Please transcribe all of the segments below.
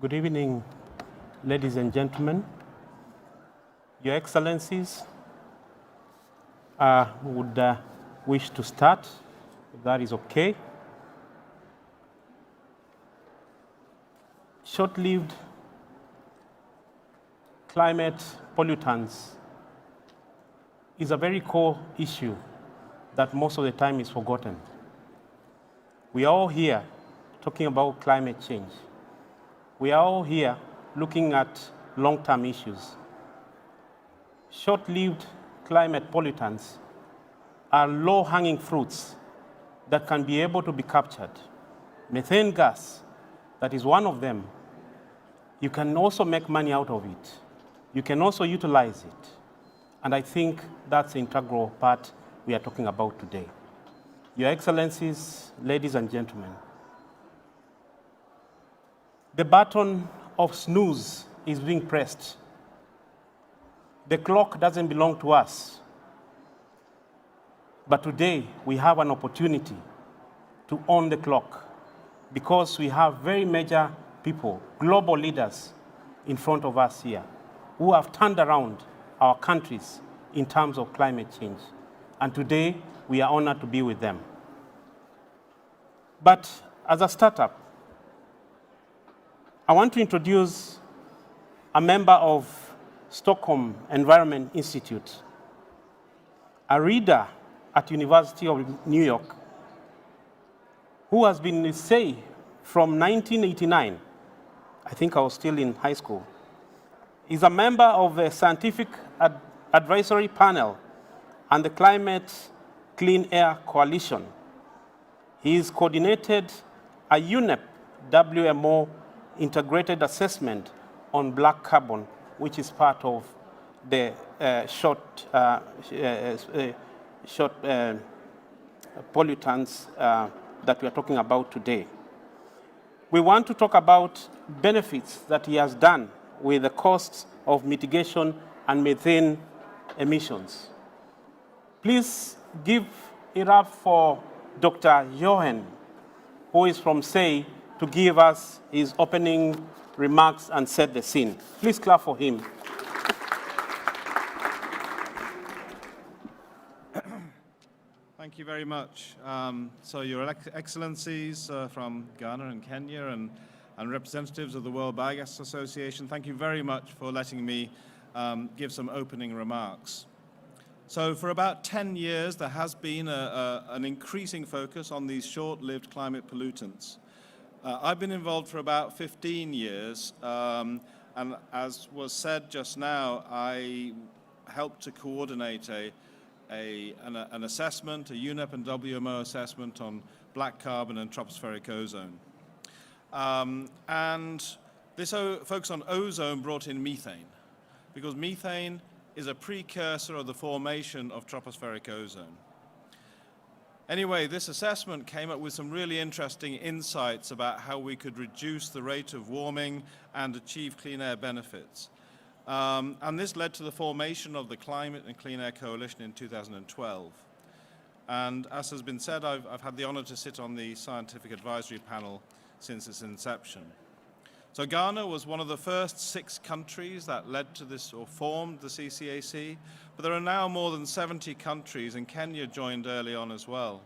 Good evening, ladies and gentlemen. Your Excellencies, I would wish to start, if that is okay. Short-lived climate pollutants is a very core issue that most of the time is forgotten. We are all here talking about climate change. We are all here looking at long-term issues. Short-lived climate pollutants are low-hanging fruits that can be able to be captured. Methane gas, that is one of them. You can also make money out of it. You can also utilize it. And I think that's the integral part we are talking about today. Your Excellencies, ladies and gentlemen, the button of snooze is being pressed. The clock doesn't belong to us. But today, we have an opportunity to own the clock because we have very major people, global leaders in front of us here who have turned around our countries in terms of climate change. And today, we are honored to be with them. But as a startup, I want to introduce a member of Stockholm Environment Institute, a reader at University of New York, who has been, say, from 1989, I think I was still in high school, is a member of the Scientific Advisory Panel and the Climate Clean Air Coalition. He has coordinated a UNEP WMO integrated assessment on black carbon, which is part of the short pollutants that we are talking about today. We want to talk about benefits that he has done with the costs of mitigation and methane emissions. Please give it up for Dr. Johan, who is from SEI, to give us his opening remarks and set the scene. Please clap for him. Thank you very much. So Your Excellencies from Ghana and Kenya and and representatives of the World Biogas Association, thank you very much for letting me give some opening remarks. So for about 10 years, there has been an increasing focus on these short-lived climate pollutants. I've been involved for about 15 years, and as was said just now, I helped to coordinate an assessment, a UNEP and WMO assessment on black carbon and tropospheric ozone. And this focus on ozone brought in methane, because methane is a precursor of the formation of tropospheric ozone. Anyway, this assessment came up with some really interesting insights about how we could reduce the rate of warming and achieve clean air benefits. And this led to the formation of the Climate and Clean Air Coalition in 2012. And as has been said, I've had the honor to sit on the scientific advisory panel since its inception. So Ghana was one of the first 6 countries that led to this or formed the CCAC, but there are now more than 70 countries, and Kenya joined early on as well.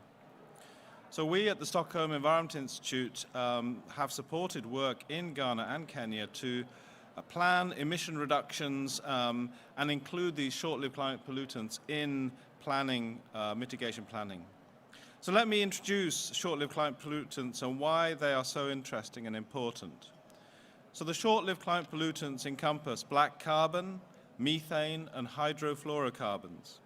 So we at the Stockholm Environment Institute have supported work in Ghana and Kenya to plan emission reductions and include these short-lived climate pollutants in planning, mitigation planning. So let me introduce short-lived climate pollutants and why they are so interesting and important. So the short-lived climate pollutants encompass black carbon, methane, and hydrofluorocarbons.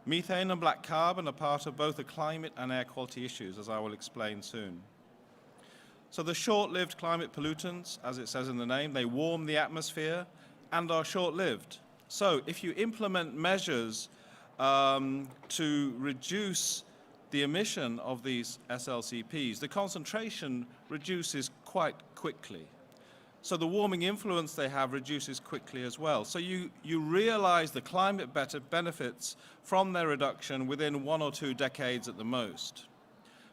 Methane and black carbon are part of both the climate and air quality issues, as I will explain soon. So the short-lived climate pollutants, as it says in the name, they warm the atmosphere and are short-lived. So if you implement measures to reduce the emission of these SLCPs, the concentration reduces quite quickly. So the warming influence they have reduces quickly as well. So you realize the climate benefits from their reduction within 1 or 2 decades at the most.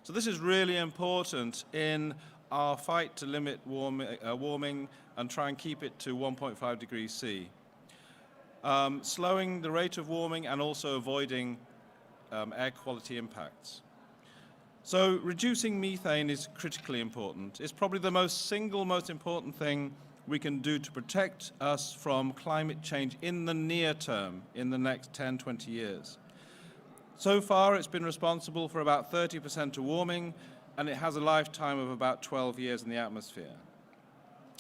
So this is really important in our fight to limit warming and try and keep it to 1.5 degrees C. Slowing the rate of warming and also avoiding air quality impacts. So reducing methane is critically important. It's probably the single most important thing we can do to protect us from climate change in the near term, in the next 10, 20 years. So far, it's been responsible for about 30% of warming, and it has a lifetime of about 12 years in the atmosphere.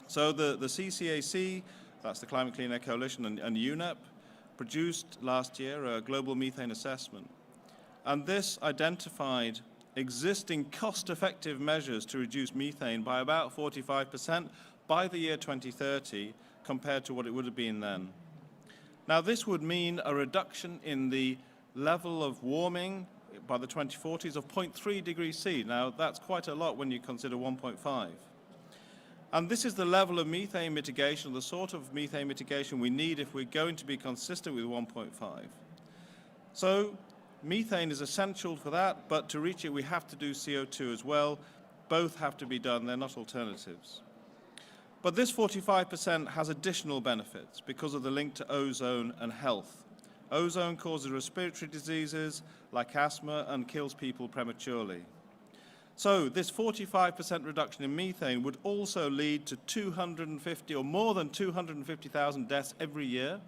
So the CCAC, that's the Climate Clean Air Coalition, and UNEP, produced last year a global methane assessment. And this identified existing cost-effective measures to reduce methane by about 45% by the year 2030 compared to what it would have been then. Now, this would mean a reduction in the level of warming by the 2040s of 0.3 degrees C. Now, that's quite a lot when you consider 1.5. And this is the level of methane mitigation, the sort of methane mitigation we need if we're going to be consistent with 1.5. So methane is essential for that, but to reach it, we have to do CO2 as well. Both have to be done. They're not alternatives. But this 45% has additional benefits because of the link to ozone and health. Ozone causes respiratory diseases like asthma and kills people prematurely. So this 45% reduction in methane would also lead to 250 or more than 250,000 deaths every year.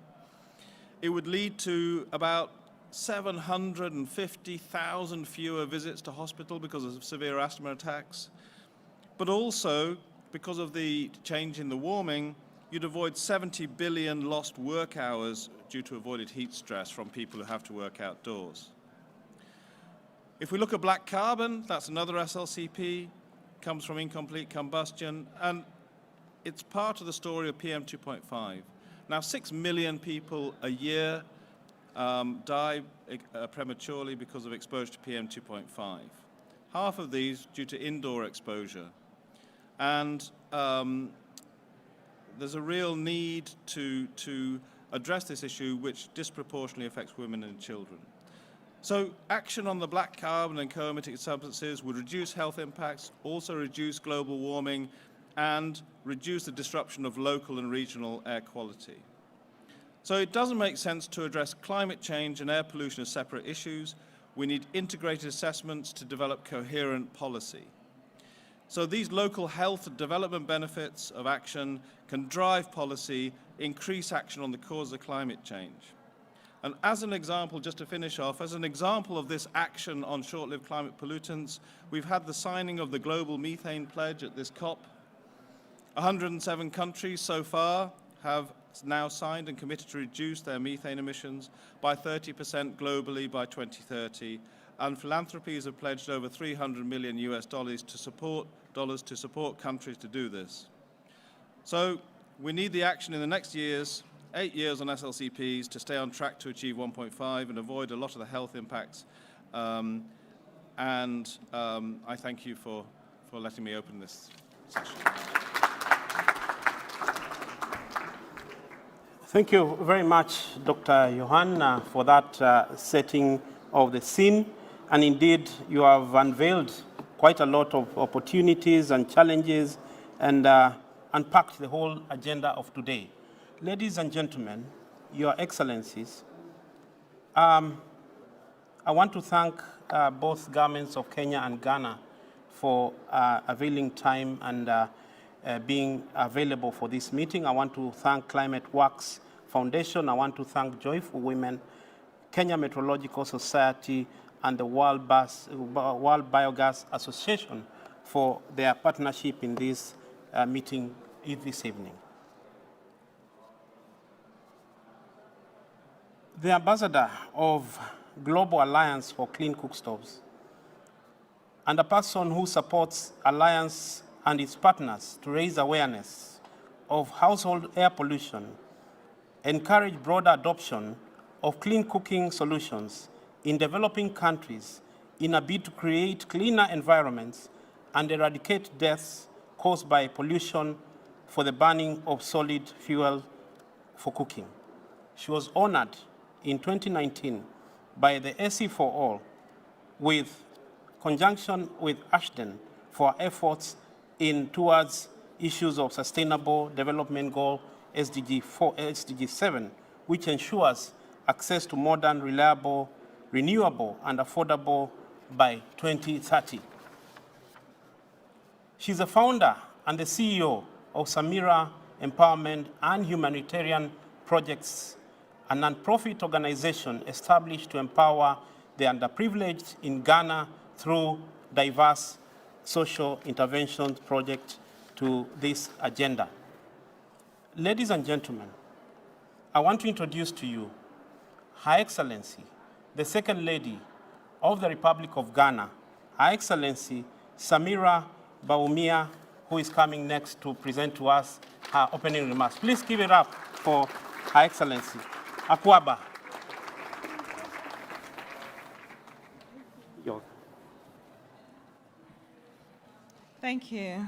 It would lead to about 750,000 fewer visits to hospital because of severe asthma attacks. But also, because of the change in the warming, you'd avoid 70 billion lost work hours due to avoided heat stress from people who have to work outdoors. If we look at black carbon, that's another SLCP, comes from incomplete combustion, and it's part of the story of PM 2.5. Now, 6 million people a year die prematurely because of exposure to PM 2.5. Half of these due to indoor exposure. And there's a real need to address this issue, which disproportionately affects women and children. So action on the black carbon and co-emitting substances would reduce health impacts, also reduce global warming, and reduce the disruption of local and regional air quality. So it doesn't make sense to address climate change and air pollution as separate issues. We need integrated assessments to develop coherent policy. So these local health and development benefits of action can drive policy, increase action on the cause of climate change. And as an example, just to finish off, as an example of this action on short-lived climate pollutants, we've had the signing of the Global Methane Pledge at this COP. 107 countries so far have now signed and committed to reduce their methane emissions by 30% globally by 2030, and philanthropies have pledged over $300 million to support countries to do this. So we need the action in the next 8 years on SLCPs to stay on track to achieve 1.5 and avoid a lot of the health impacts. I thank you for letting me open this session. Thank you very much, Dr. Johan, for that setting of the scene. And indeed, you have unveiled quite a lot of opportunities and challenges and unpacked the whole agenda of today. Ladies and gentlemen, Your Excellencies, I want to thank both governments of Kenya and Ghana for availing time and being available for this meeting. I want to thank Climate Works Foundation. I want to thank Joyful Women, Kenya Meteorological Society, and the World Biogas Association for their partnership in this meeting this evening. The ambassador of Global Alliance for Clean Cookstoves and a person who supports Alliance and its partners to raise awareness of household air pollution, encourage broader adoption of clean cooking solutions in developing countries in a bid to create cleaner environments and eradicate deaths caused by pollution for the burning of solid fuel for cooking. She was honored in 2019 by the AC for All with conjunction with Ashton for her efforts towards issues of Sustainable Development Goal SDG 7, which ensures access to modern, reliable, renewable, and affordable by 2030. She's the founder and the CEO of Samira Empowerment and Humanitarian Projects, a nonprofit organization established to empower the underprivileged in Ghana through diverse social intervention projects to this agenda. Ladies and gentlemen, I want to introduce to you Her Excellency, the Second Lady of the Republic of Ghana, Her Excellency Samira Baumia, who is coming next to present to us her opening remarks. Please give it up for Her Excellency. Akwaba. Thank you.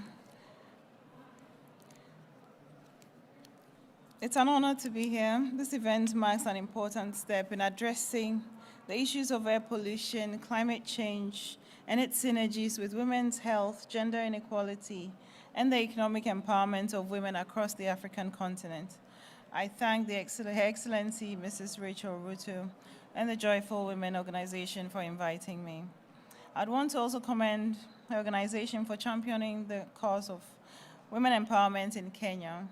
It's an honor to be here. This event marks an important step in addressing the issues of air pollution, climate change, and its synergies with women's health, gender inequality, and the economic empowerment of women across the African continent. I thank Her Excellency Mrs. Rachel Ruto and the Joyful Women organization for inviting me. I'd want to also commend the organization for championing the cause of women empowerment in Kenya.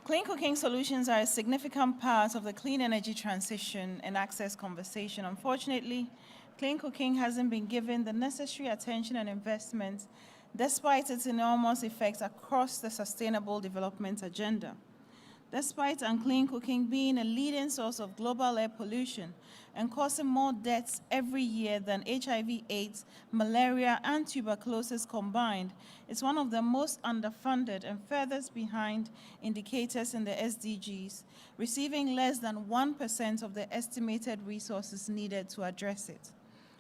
Clean cooking solutions are a significant part of the clean energy transition and access conversation. Unfortunately, clean cooking hasn't been given the necessary attention and investment despite its enormous effects across the sustainable development agenda. Despite unclean cooking being a leading source of global air pollution and causing more deaths every year than HIV, AIDS, malaria, and tuberculosis combined, it's one of the most underfunded and furthest behind indicators in the SDGs, receiving less than 1% of the estimated resources needed to address it.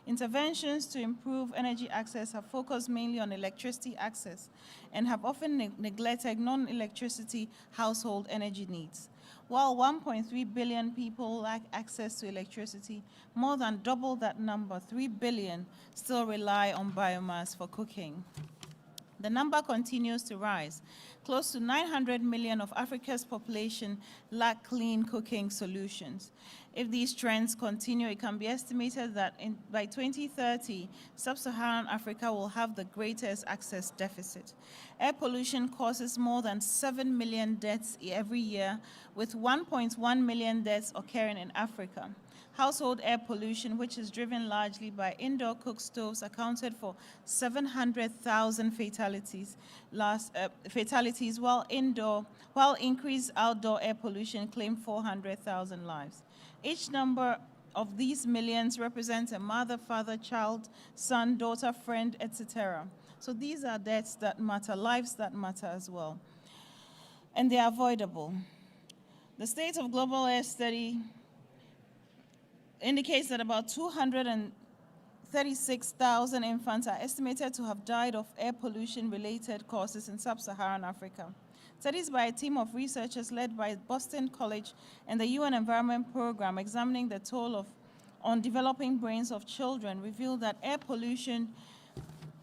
Interventions to improve energy access have focused mainly on electricity access and have often neglected non-electricity household energy needs. While 1.3 billion people lack access to electricity, more than double that number, 3 billion, still rely on biomass for cooking. The number continues to rise. Close to 900 million of Africa's population lack clean cooking solutions. If these trends continue, it can be estimated that by 2030, sub-Saharan Africa will have the greatest access deficit. Air pollution causes more than 7 million deaths every year, with 1.1 million deaths occurring in Africa. Household air pollution, which is driven largely by indoor cook stoves, accounted for 700,000 fatalities, while increased outdoor air pollution claimed 400,000 lives. Each number of these millions represents a mother, father, child, son, daughter, friend, etc. So these are deaths that matter, lives that matter as well. And they are avoidable. The State of Global Air Study indicates that about 236,000 infants are estimated to have died of air pollution-related causes in sub-Saharan Africa. Studies by a team of researchers led by Boston College and the UN Environment Program examining the toll on developing brains of children revealed that air pollution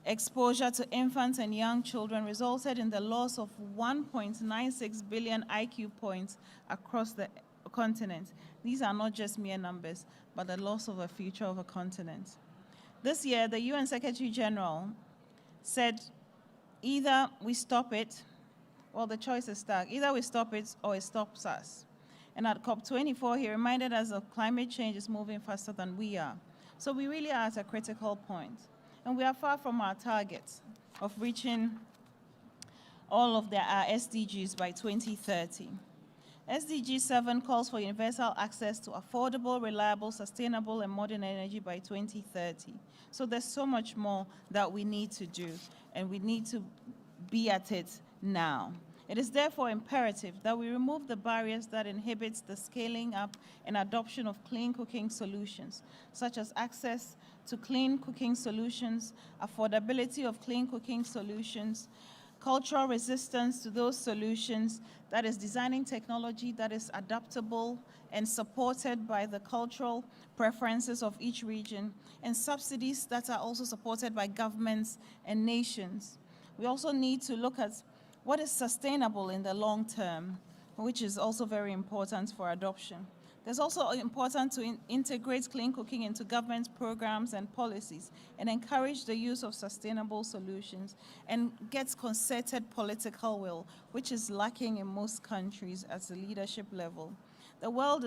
exposure to infants and young children resulted in the loss of 1.96 billion IQ points across the continent. These are not just mere numbers, but the loss of a future of a continent. This year, the UN Secretary General said, either we stop it, well, the choice is stark. Either we stop it or it stops us. And at COP24, he reminded us that climate change is moving faster than we are. So we really are at a critical point. And we are far from our targets of reaching all of our SDGs by 2030. SDG 7 calls for universal access to affordable, reliable, sustainable, and modern energy by 2030. So there's so much more that we need to do, and we need to be at it now. It is therefore imperative that we remove the barriers that inhibit the scaling up and adoption of clean cooking solutions, such as access to clean cooking solutions, affordability of clean cooking solutions, cultural resistance to those solutions, that is designing technology that is adaptable and supported by the cultural preferences of each region, and subsidies that are also supported by governments and nations. We also need to look at what is sustainable in the long term, which is also very important for adoption. It's also important to integrate clean cooking into government programs and policies and encourage the use of sustainable solutions and get concerted political will, which is lacking in most countries at the leadership level. The world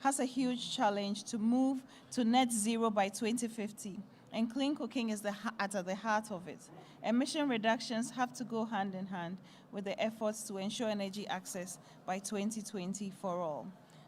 has a huge challenge to move to net zero by 2050, and clean cooking is at the heart of it. Emission reductions have to go hand in hand with the efforts to ensure energy access by 2020 for all.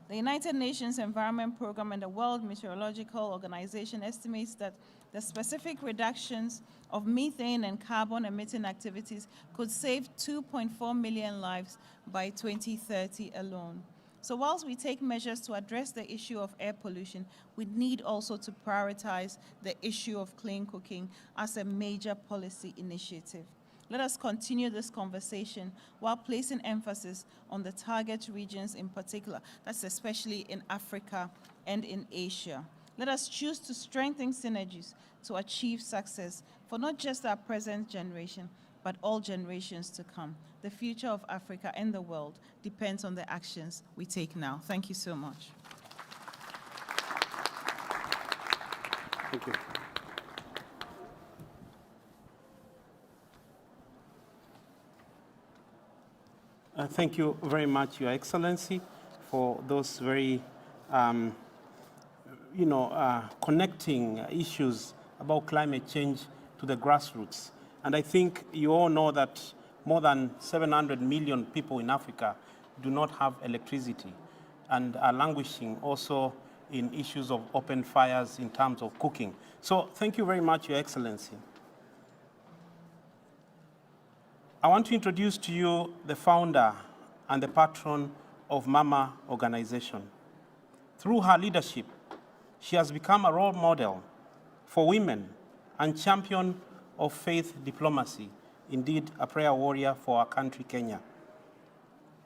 The United Nations Environment Program and the World Meteorological Organization estimates that the specific reductions of methane and carbon emitting activities could save 2.4 million lives by 2030 alone. So whilst we take measures to address the issue of air pollution, we need also to prioritize the issue of clean cooking as a major policy initiative. Let us continue this conversation while placing emphasis on the target regions in particular, that's especially in Africa and in Asia. Let us choose to strengthen synergies to achieve success for not just our present generation, but all generations to come. The future of Africa and the world depends on the actions we take now. Thank you so much. Thank you. Thank you very much, Your Excellency, for those very, connecting issues about climate change to the grassroots. And I think you all know that more than 700 million people in Africa do not have electricity and are languishing also in issues of open fires in terms of cooking. So thank you very much, Your Excellency. I want to introduce to you the founder and the patron of Mama Organization. Through her leadership, she has become a role model for women and champion of faith diplomacy, indeed a prayer warrior for our country, Kenya.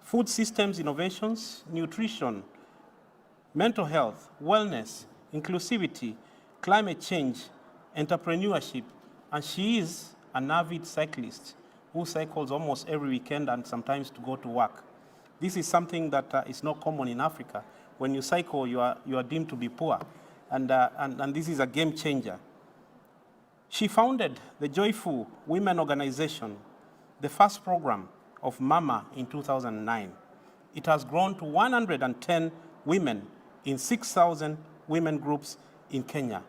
Food systems innovations, nutrition, mental health, wellness, inclusivity, climate change, entrepreneurship, and she is an avid cyclist who cycles almost every weekend and sometimes to go to work. This is something that is not common in Africa. When you cycle, you are deemed to be poor, and this is a game changer. She founded the Joyful Women Organization, the first program of Mama in 2009. It has grown to 110 women in 6,000 women groups in Kenya,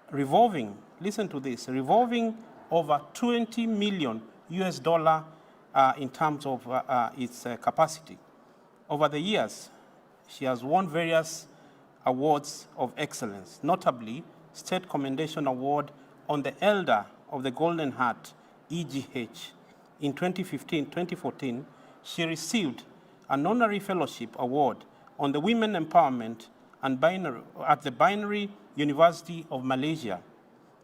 revolving, listen to this, revolving over $20 million in terms of its capacity. Over the years, she has won various awards of excellence, notably State Commendation Award on the Elder of the Golden Heart, EGH. In 2014, she received an honorary fellowship award on the Women Empowerment and at the Binary University of Malaysia.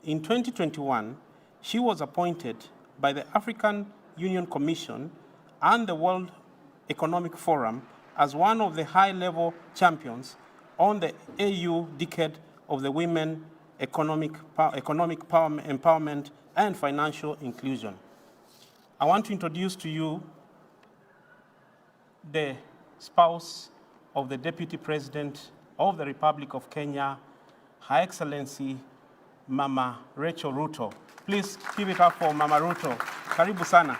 In 2021, she was appointed by the African Union Commission and the World Economic Forum as one of the high-level champions on the AU Decade of the Women Economic Empowerment and Financial Inclusion. I want to introduce to you the spouse of the Deputy President of the Republic of Kenya, Her Excellency, Mama Rachel Ruto. Please give it up for Mama Ruto. Karibu sana.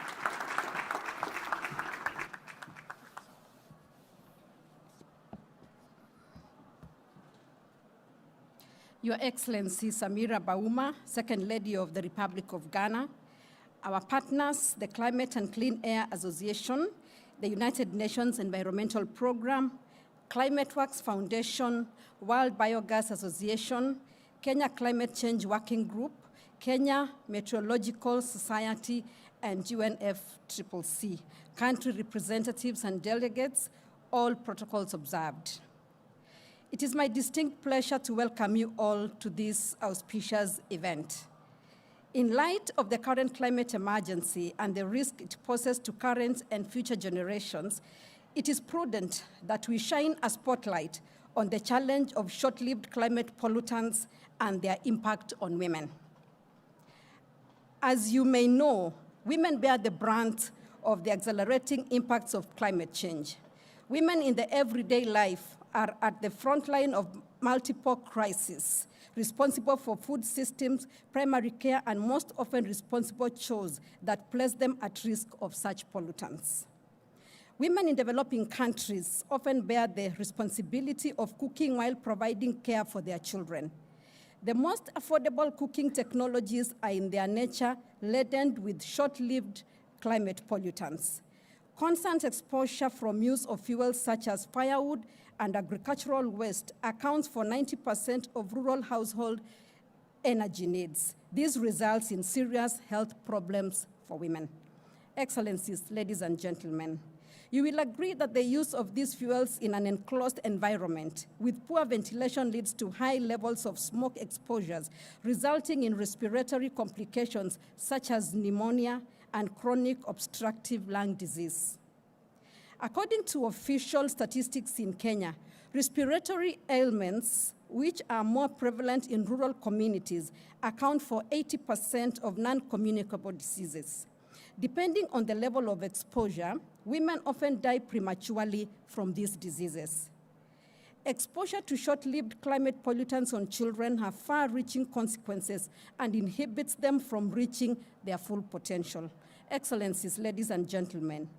Your Excellency Samira Bauma, Second Lady of the Republic of Ghana, our partners, the Climate and Clean Air Association, the United Nations Environmental Program, Climate Works Foundation, World Biogas Association, Kenya Climate Change Working Group, Kenya Meteorological Society, and UNFCCC, country representatives and delegates, all protocols observed. It is my distinct pleasure to welcome you all to this auspicious event. In light of the current climate emergency and the risk it poses to current and future generations, it is prudent that we shine a spotlight on the challenge of short-lived climate pollutants and their impact on women. As you may know, women bear the brunt of the accelerating impacts of climate change. Women in the everyday life are at the front line of multiple crises, responsible for food systems, primary care, and most often responsible chores that place them at risk of such pollutants. Women in developing countries often bear the responsibility of cooking while providing care for their children. The most affordable cooking technologies are in their nature laden with short-lived climate pollutants. Constant exposure from use of fuels such as firewood and agricultural waste accounts for 90% of rural household energy needs. This results in serious health problems for women. Excellencies, ladies and gentlemen, you will agree that the use of these fuels in an enclosed environment with poor ventilation leads to high levels of smoke exposures, resulting in respiratory complications such as pneumonia and chronic obstructive lung disease. According to official statistics in Kenya, respiratory ailments, which are more prevalent in rural communities, account for 80% of non-communicable diseases. Depending on the level of exposure, women often die prematurely from these diseases. Exposure to short-lived climate pollutants on children have far-reaching consequences and inhibits them from reaching their full potential. Excellencies, ladies and gentlemen,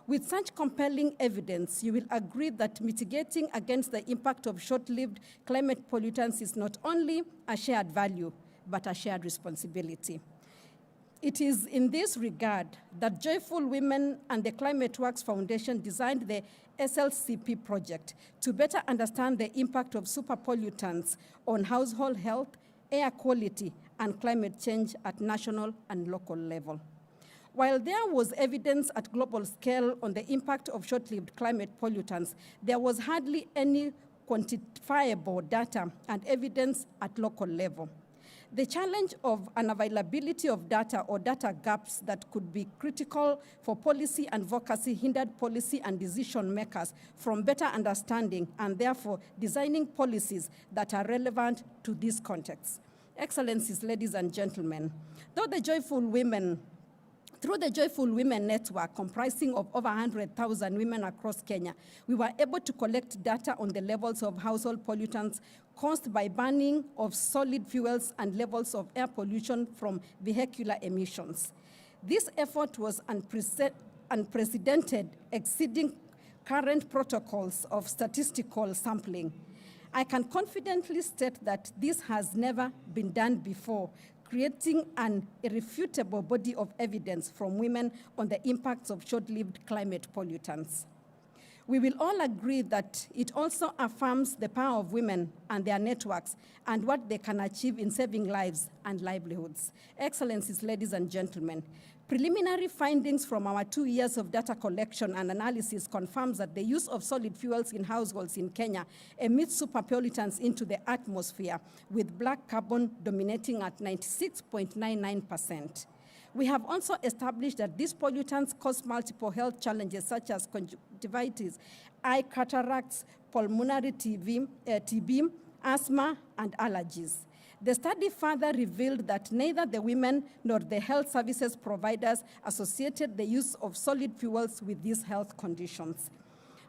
with such compelling evidence, you will agree that mitigating against the impact of short-lived climate pollutants is not only a shared value, but a shared responsibility. It is in this regard that Joyful Women and the Climate Works Foundation designed the SLCP project to better understand the impact of superpollutants on household health, air quality, and climate change at national and local level. While there was evidence at global scale on the impact of short-lived climate pollutants, there was hardly any quantifiable data and evidence at local level. The challenge of unavailability of data or data gaps that could be critical for policy advocacy hindered policy and decision makers from better understanding and therefore designing policies that are relevant to this context. Excellencies, ladies and gentlemen, though the Joyful Women Through the Joyful Women Network, comprising of over 100,000 women across Kenya, we were able to collect data on the levels of household pollutants caused by burning of solid fuels and levels of air pollution from vehicular emissions. This effort was unprecedented, exceeding current protocols of statistical sampling. I can confidently state that this has never been done before, creating an irrefutable body of evidence from women on the impacts of short-lived climate pollutants. We will all agree that it also affirms the power of women and their networks and what they can achieve in saving lives and livelihoods. Excellencies, ladies and gentlemen, preliminary findings from our 2 years of data collection and analysis confirms that the use of solid fuels in households in Kenya emits superpollutants into the atmosphere, with black carbon dominating at 96.99%. We have also established that these pollutants cause multiple health challenges such as conjunctivitis, eye cataracts, pulmonary TB, asthma, and allergies. The study further revealed that neither the women nor the health services providers associated the use of solid fuels with these health conditions.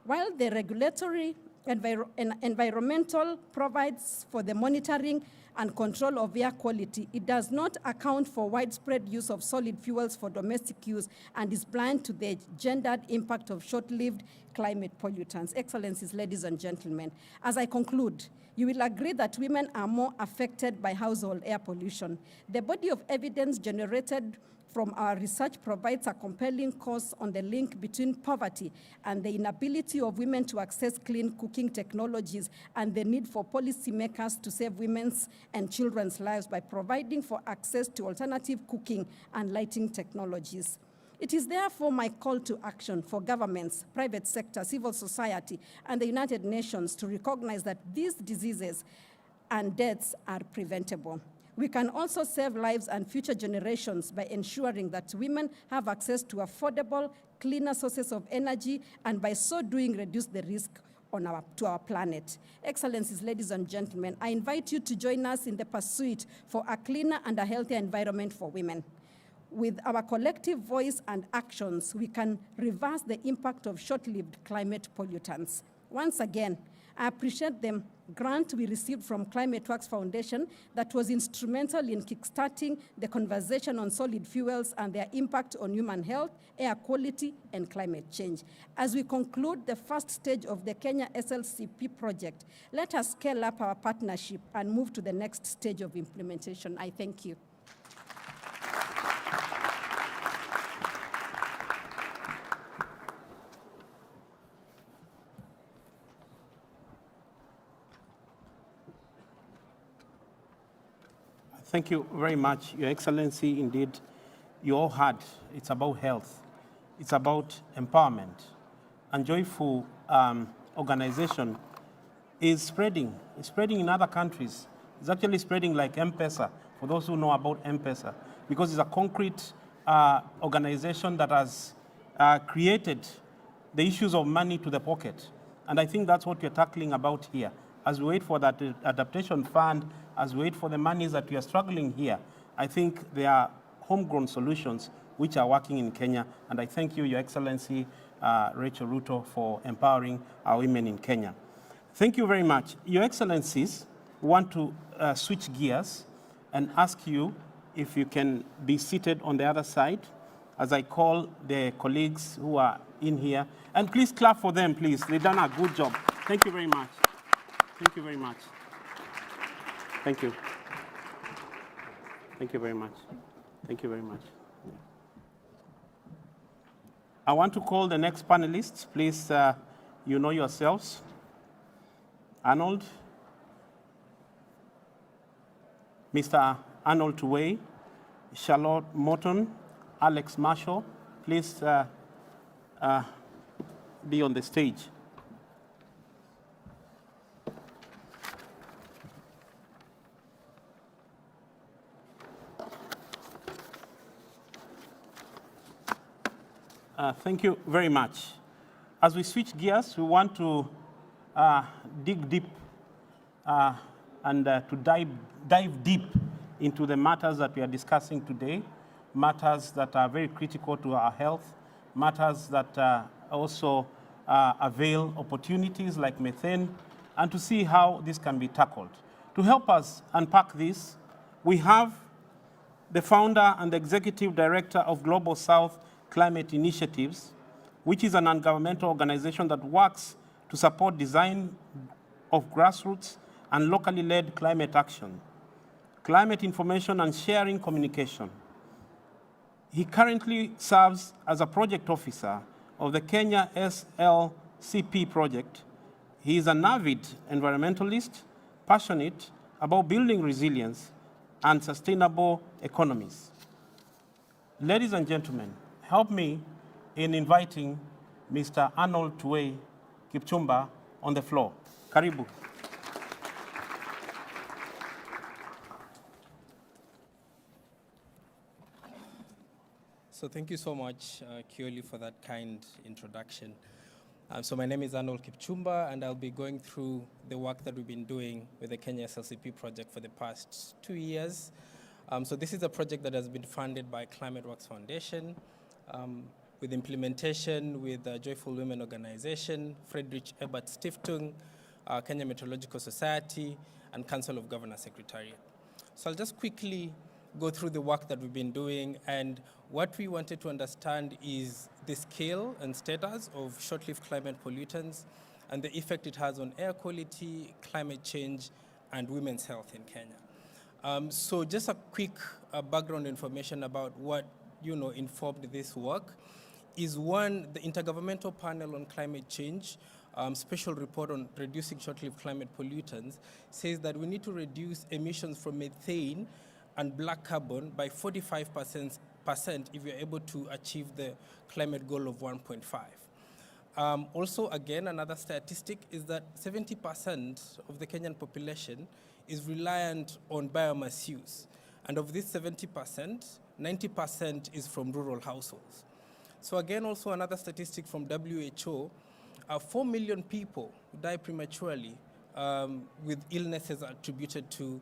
While the regulatory environmental provides for the monitoring and control of air quality, it does not account for widespread use of solid fuels for domestic use and is blind to the gendered impact of short-lived climate pollutants. Excellencies, ladies and gentlemen, as I conclude, you will agree that women are more affected by household air pollution. The body of evidence generated from our research provides a compelling case on the link between poverty and the inability of women to access clean cooking technologies and the need for policymakers to save women's and children's lives by providing for access to alternative cooking and lighting technologies. It is therefore my call to action for governments, private sector, civil society, and the United Nations to recognize that these diseases and deaths are preventable. We can also save lives and future generations by ensuring that women have access to affordable, cleaner sources of energy, and by so doing reduce the risk to our planet. Excellencies, ladies and gentlemen, I invite you to join us in the pursuit for a cleaner and a healthier environment for women. With our collective voice and actions, we can reverse the impact of short-lived climate pollutants. Once again, I appreciate the grant we received from Climate Works Foundation that was instrumental in kickstarting the conversation on solid fuels and their impact on human health, air quality, and climate change. As we conclude the first stage of the Kenya SLCP project, let us scale up our partnership and move to the next stage of implementation. I thank you. Thank you very much, Your Excellency. Indeed, you all heard it's about health. It's about empowerment. And Joyful organization is spreading. It's spreading in other countries. It's actually spreading like M-Pesa, for those who know about M-Pesa, because it's a concrete organization that has created the issues of money to the pocket. And I think that's what we're tackling about here. As we wait for that adaptation fund, as we wait for the monies that we are struggling here, I think there are homegrown solutions which are working in Kenya. And I thank you, Your Excellency, Rachel Ruto, for empowering our women in Kenya. Thank you very much. Your Excellencies, we want to switch gears and ask you if you can be seated on the other side as I call the colleagues who are in here. And please clap for them, please. They've done a good job. Thank you very much. Thank you very much. Thank you. Thank you very much. Thank you very much. Yeah. I want to call the next panelists. Please, you know yourselves. Arnold. Mr. Arnold Tuwei, Charlotte Morton, Alex Marshall. Please be on the stage. Thank you very much. As we switch gears, we want to dig deep and to dive deep into the matters that we are discussing today. matters that are very critical to our health, matters that also avail opportunities like methane, and to see how this can be tackled. To help us unpack this, we have the founder and the executive director of Global South Climate Initiatives, which is a non-governmental organization that works to support design of grassroots and locally led climate action, climate information and sharing communication. He currently serves as a project officer of the Kenya SLCP project. He is an avid environmentalist, passionate about building resilience and sustainable economies. Ladies and gentlemen, help me in inviting Mr. Arnold Tuwei Kipchumba on the floor. Karibu. So thank you so much, Kioli, for that kind introduction. So my name is Arnold Kipchumba, and I'll be going through the work that we've been doing with the Kenya SLCP project for the past 2 years. So this is a project that has been funded by Climate Works Foundation, with implementation with Joyful Women Organization, Friedrich Ebert Stiftung, Kenya Meteorological Society, and Council of Governors Secretariat. So I'll just quickly go through the work that we've been doing, and what we wanted to understand is the scale and status of short-lived climate pollutants and the effect it has on air quality, climate change, and women's health in Kenya. So just a quick background information about what informed this work is one, the Intergovernmental Panel on Climate Change special report on reducing short-lived climate pollutants says that we need to reduce emissions from methane and black carbon by 45% if you're able to achieve the climate goal of 1.5. Also, again, another statistic is that 70% of the Kenyan population is reliant on biomass use. And of this 70%, 90% is from rural households. So again, also another statistic from WHO, 4 million people die prematurely with illnesses attributed to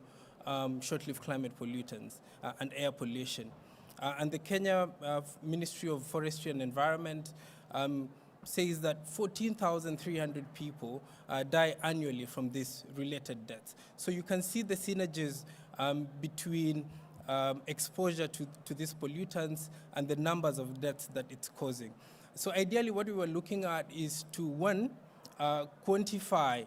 short-lived climate pollutants and air pollution. And the Kenya Ministry of Forestry and Environment says that 14,300 people die annually from these related deaths. So you can see the synergies between exposure to these pollutants and the numbers of deaths that it's causing. So ideally what we were looking at is to, one, quantify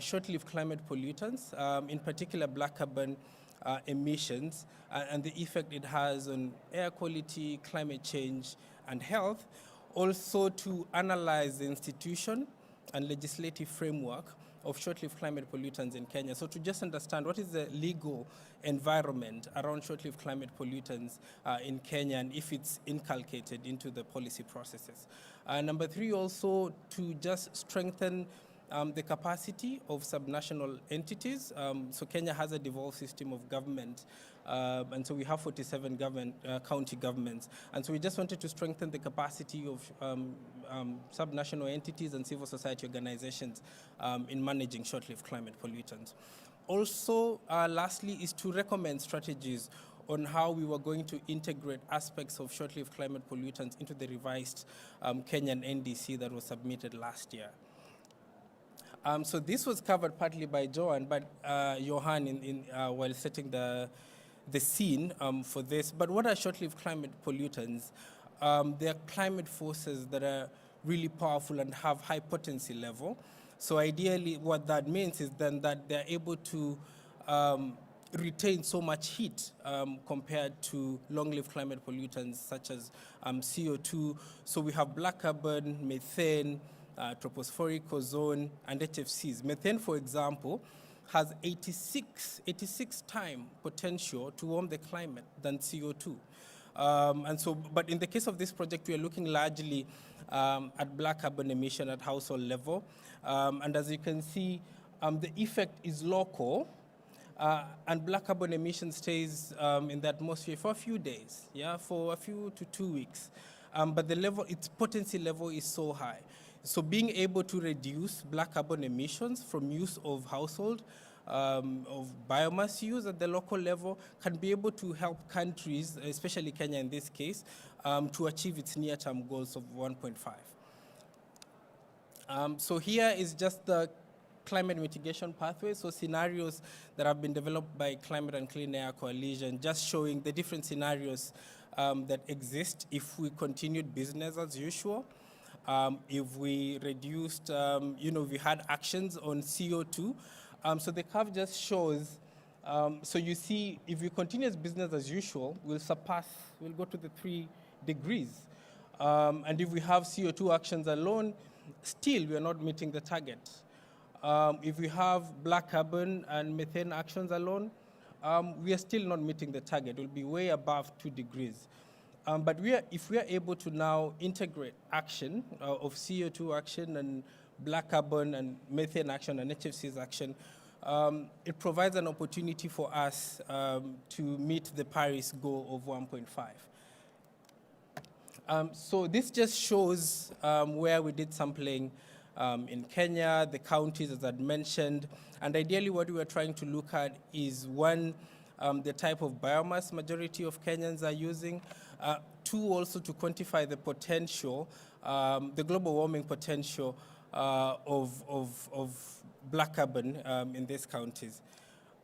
short-lived climate pollutants, in particular black carbon emissions, and the effect it has on air quality, climate change, and health. Also to analyze the institution and legislative framework of short-lived climate pollutants in Kenya. So to just understand what is the legal environment around short-lived climate pollutants in Kenya and if it's inculcated into the policy processes. Number three, also to just strengthen the capacity of subnational entities. So Kenya has a devolved system of government, and so we have 47 county governments. And so we just wanted to strengthen the capacity of subnational entities and civil society organizations in managing short-lived climate pollutants. Also, lastly, is to recommend strategies on how we were going to integrate aspects of short-lived climate pollutants into the revised Kenyan NDC that was submitted last year. So this was covered partly by Johan, but Johan while setting the scene for this. But what are short-lived climate pollutants? They are climate forces that are really powerful and have high potency level. So ideally, what that means is then that they're able to retain so much heat compared to long-lived climate pollutants such as CO2. So we have black carbon, methane, tropospheric ozone, and HFCs. Methane, for example, has 86 times potential to warm the climate than CO2. And so, but in the case of this project, we are looking largely at black carbon emission at household level. And as you can see, the effect is local, and black carbon emission stays in the atmosphere for a few days, for a few to 2 weeks. But the level, its potency level is so high. So being able to reduce black carbon emissions from use of household of biomass use at the local level can be able to help countries, especially Kenya in this case, to achieve its near-term goals of 1.5. So here is just the climate mitigation pathway, so scenarios that have been developed by Climate and Clean Air Coalition, just showing the different scenarios that exist if we continued business as usual. If we reduced, we had actions on CO2. So the curve just shows, so you see, if we continue as business as usual, we'll go to the 3 degrees. And if we have CO2 actions alone, still we are not meeting the target. If we have black carbon and methane actions alone, we are still not meeting the target. We'll be way above 2 degrees. But if we are able to now integrate action of CO2 action and black carbon and methane action and HFCs action, it provides an opportunity for us to meet the Paris goal of 1.5. So this just shows where we did sampling in Kenya, the counties, as I'd mentioned. And ideally, what we are trying to look at is, one, the type of biomass majority of Kenyans are using. 2, also to quantify the potential, the global warming potential of black carbon in these counties.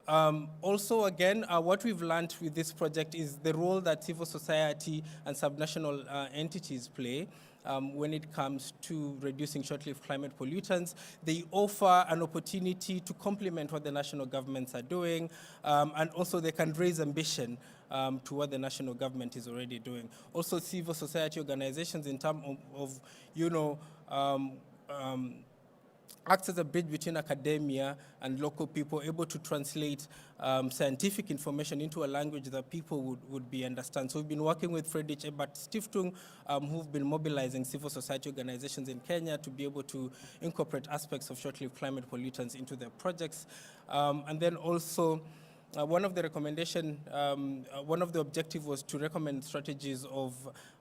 Also, again, what we've learned with this project is the role that civil society and subnational entities play when it comes to reducing short-lived climate pollutants. They offer an opportunity to complement what the national governments are doing, and also they can raise ambition to what the national government is already doing. Also, civil society organizations in terms of acts as a bridge between academia and local people, able to translate scientific information into a language that people would be understand. So we've been working with Friedrich Ebert Stiftung, who've been mobilizing civil society organizations in Kenya to be able to incorporate aspects of short-lived climate pollutants into their projects. And then also, one of the objectives was to recommend strategies of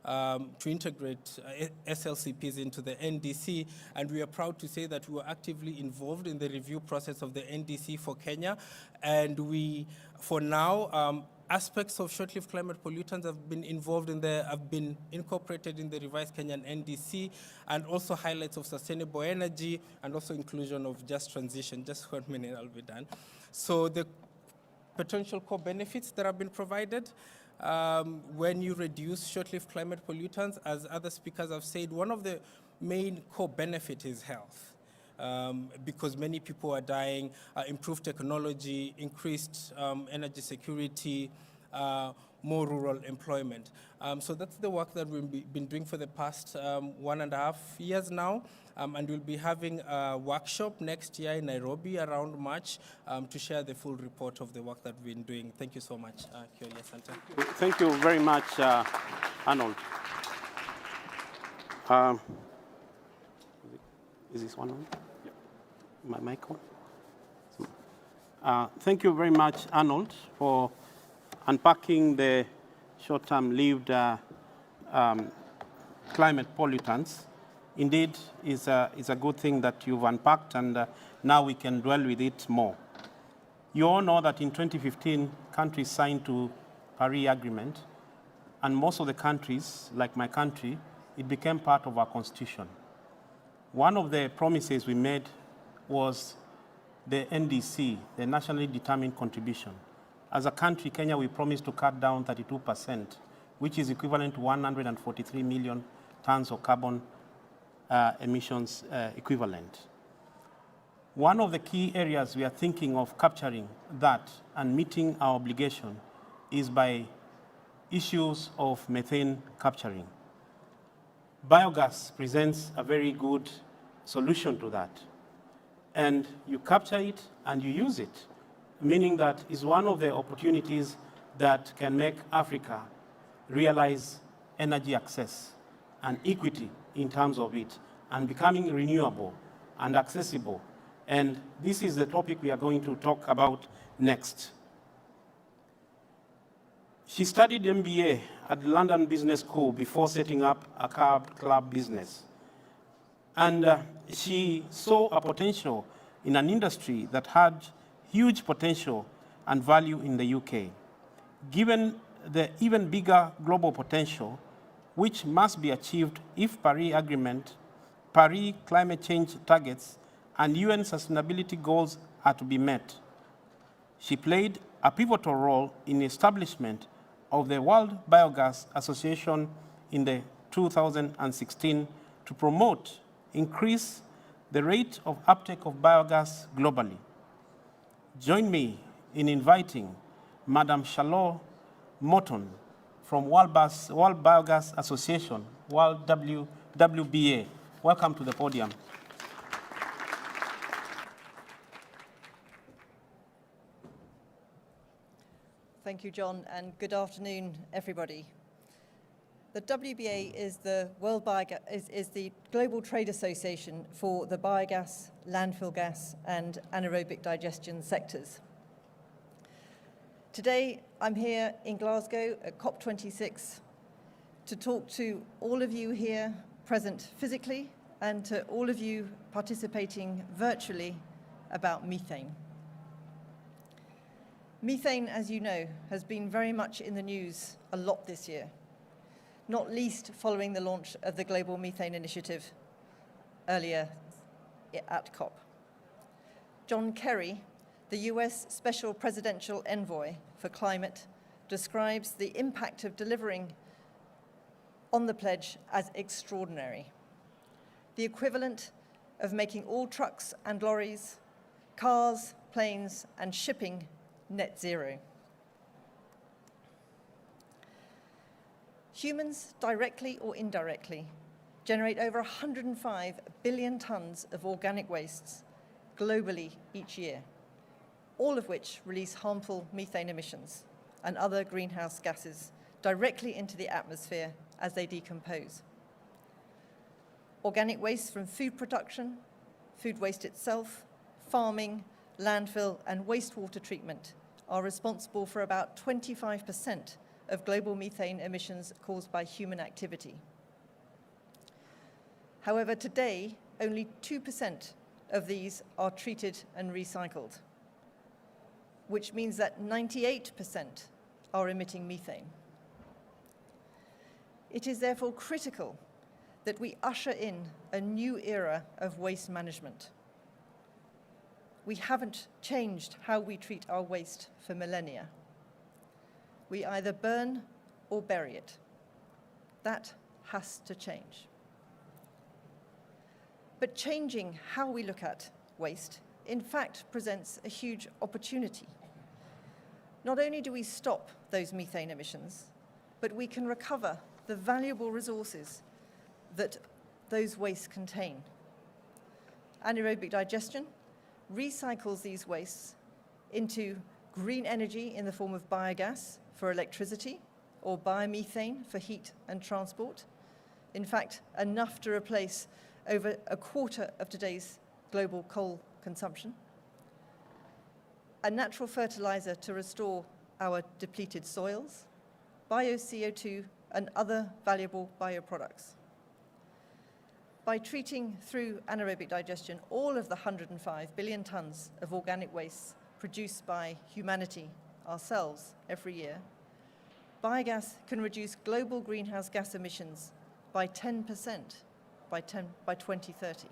to integrate SLCPs into the NDC, and we are proud to say that we were actively involved in the review process of the NDC for Kenya, and for now, aspects of short-lived climate pollutants have been incorporated in the revised Kenyan NDC, and also highlights of sustainable energy, and also inclusion of just transition. Just 1 minute, I'll be done. So the potential core benefits that have been provided when you reduce short-lived climate pollutants, as other speakers have said, one of the main core benefits is health, because many people are dying, improved technology, increased energy security, more rural employment. So that's the work that we've been doing for the past 1.5 years now. And we'll be having a workshop next year in Nairobi around March to share the full report of the work that we've been doing. Thank you so much, Kioli. Asante. Thank you very much, Arnold. Is this one on? Yeah. My mic on? Thank you very much, Arnold, for unpacking the short-term lived climate pollutants. Indeed, it's a good thing that you've unpacked, and now we can dwell with it more. You all know that in 2015, countries signed to Paris Agreement, and most of the countries, like my country, it became part of our constitution. One of the promises we made was the NDC, the Nationally Determined Contribution. As a country, Kenya, we promised to cut down 32%, which is equivalent to 143 million tons of carbon emissions equivalent. One of the key areas we are thinking of capturing that and meeting our obligation is by issues of methane capturing. Biogas presents a very good solution to that. And you capture it and you use it, meaning that is one of the opportunities that can make Africa realize energy access and equity in terms of it, and becoming renewable and accessible. And this is the topic we are going to talk about next. She studied MBA at the London Business School before setting up a club business. And she saw a potential in an industry that had huge potential and value in the UK. Given the even bigger global potential, which must be achieved if Paris Agreement, Paris climate change targets, and UN sustainability goals are to be met. She played a pivotal role in the establishment of the World Biogas Association in the 2016 to promote, increase the rate of uptake of biogas globally. Join me in inviting Madam Charlotte Morton from World Biogas Association, WBA. Welcome to the podium. Thank you, John, and good afternoon, everybody. The WBA is the is the global trade association for the biogas, landfill gas, and anaerobic digestion sectors. Today, I'm here in Glasgow at COP26 to talk to all of you here present physically and to all of you participating virtually about methane. Methane, as you know, has been very much in the news a lot this year, not least following the launch of the Global Methane Initiative earlier at COP. John Kerry, the US Special Presidential Envoy for Climate, describes the impact of delivering on the pledge as extraordinary, the equivalent of making all trucks and lorries, cars, planes, and shipping net zero. Humans, directly or indirectly, generate over 105 billion tons of organic wastes globally each year, all of which release harmful methane emissions and other greenhouse gases directly into the atmosphere as they decompose. Organic waste from food production, food waste itself, farming, landfill, and wastewater treatment are responsible for about 25% of global methane emissions caused by human activity. However, today, only 2% of these are treated and recycled, which means that 98% are emitting methane. It is therefore critical that we usher in a new era of waste management. We haven't changed how we treat our waste for millennia. We either burn or bury it. That has to change. But changing how we look at waste, in fact, presents a huge opportunity. Not only do we stop those methane emissions, but we can recover the valuable resources that those wastes contain. Anaerobic digestion recycles these wastes into green energy in the form of biogas for electricity or biomethane for heat and transport. In fact, enough to replace over a quarter of today's global coal consumption. A natural fertilizer to restore our depleted soils, bio-CO2, and other valuable bioproducts. By treating through anaerobic digestion all of the 105 billion tons of organic waste produced by humanity, ourselves, every year, biogas can reduce global greenhouse gas emissions by 10% by 2030.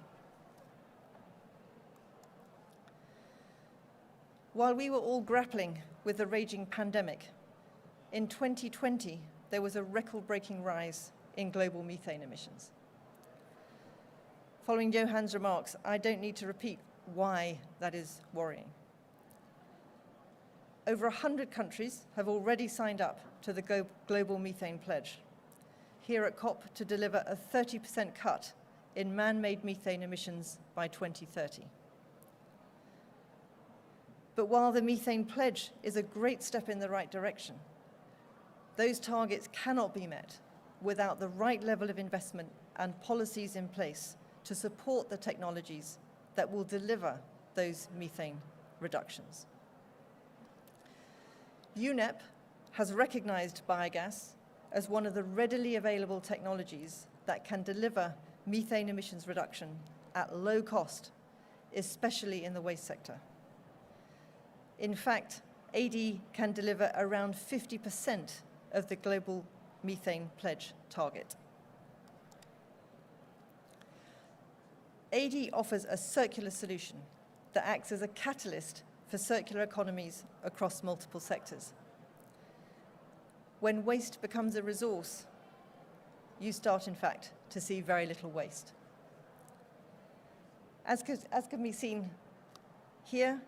While we were all grappling with the raging pandemic, in 2020, there was a record-breaking rise in global methane emissions. Following Johan's remarks, I don't need to repeat why that is worrying. Over 100 countries have already signed up to the Global Methane Pledge, here at COP to deliver a 30% cut in man-made methane emissions by 2030. But while the Methane Pledge is a great step in the right direction, those targets cannot be met without the right level of investment and policies in place to support the technologies that will deliver those methane reductions. UNEP has recognized biogas as one of the readily available technologies that can deliver methane emissions reduction at low cost, especially in the waste sector. In fact, AD can deliver around 50% of the global methane pledge target. AD offers a circular solution that acts as a catalyst for circular economies across multiple sectors. When waste becomes a resource, you start, in fact, to see very little waste. As can be seen here,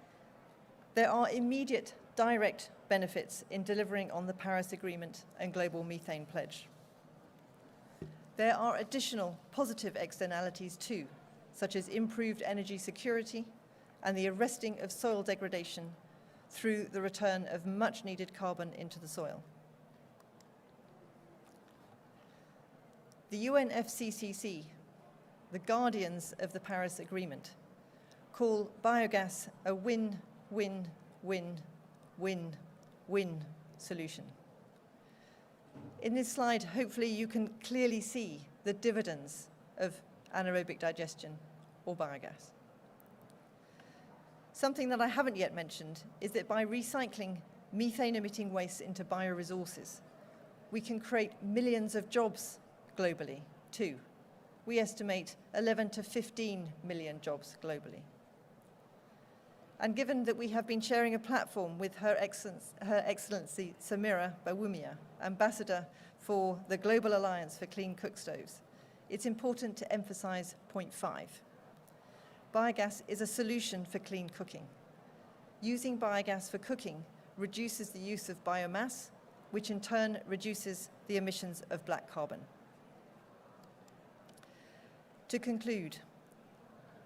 there are immediate direct benefits in delivering on the Paris Agreement and global methane pledge. There are additional positive externalities too, such as improved energy security and the arresting of soil degradation through the return of much needed carbon into the soil. The UNFCCC, the guardians of the Paris Agreement, call biogas a win-win-win-win-win solution. In this slide, hopefully you can clearly see the dividends of anaerobic digestion or biogas. Something that I haven't yet mentioned is that by recycling methane-emitting waste into bioresources, we can create millions of jobs globally too. We estimate 11 to 15 million jobs globally. And given that we have been sharing a platform with Her Excellency Samira Bawumia, Ambassador for the Global Alliance for Clean Cook Stoves, it's important to emphasize point 5. Biogas is a solution for clean cooking. Using biogas for cooking reduces the use of biomass, which in turn reduces the emissions of black carbon. To conclude,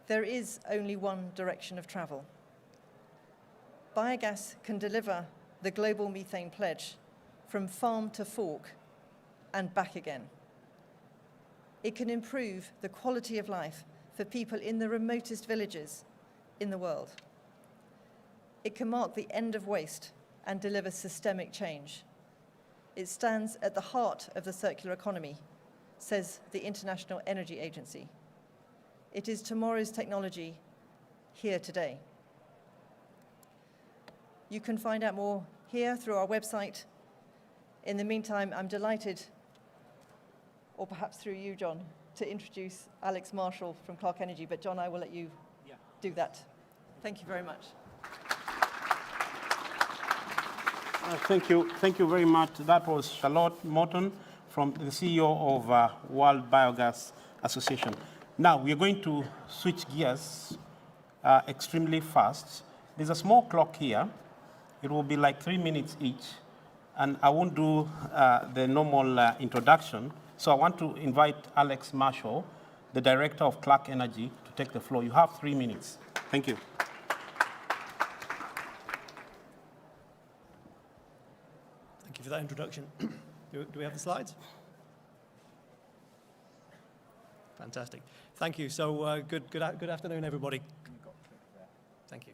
there is only one direction of travel. Biogas can deliver the global methane pledge from farm to fork and back again. It can improve the quality of life for people in the remotest villages in the world. It can mark the end of waste and deliver systemic change. It stands at the heart of the circular economy, says the International Energy Agency. It is tomorrow's technology here today. You can find out more here through our website. In the meantime, I'm delighted, or perhaps through you, John, to introduce Alex Marshall from Clark Energy. But John, I will let you do that. Thank you very much. Thank you very much. That was Charlotte Morton, from the CEO of World Biogas Association. Now, we're going to switch gears extremely fast. There's a small clock here. It will be like 3 minutes each, and I won't do the normal introduction. So I want to invite Alex Marshall, the director of Clark Energy, to take the floor. You have 3 minutes. Thank you. Thank you for that introduction. Do we have the slides? Fantastic. Thank you. So good afternoon, everybody. Thank you.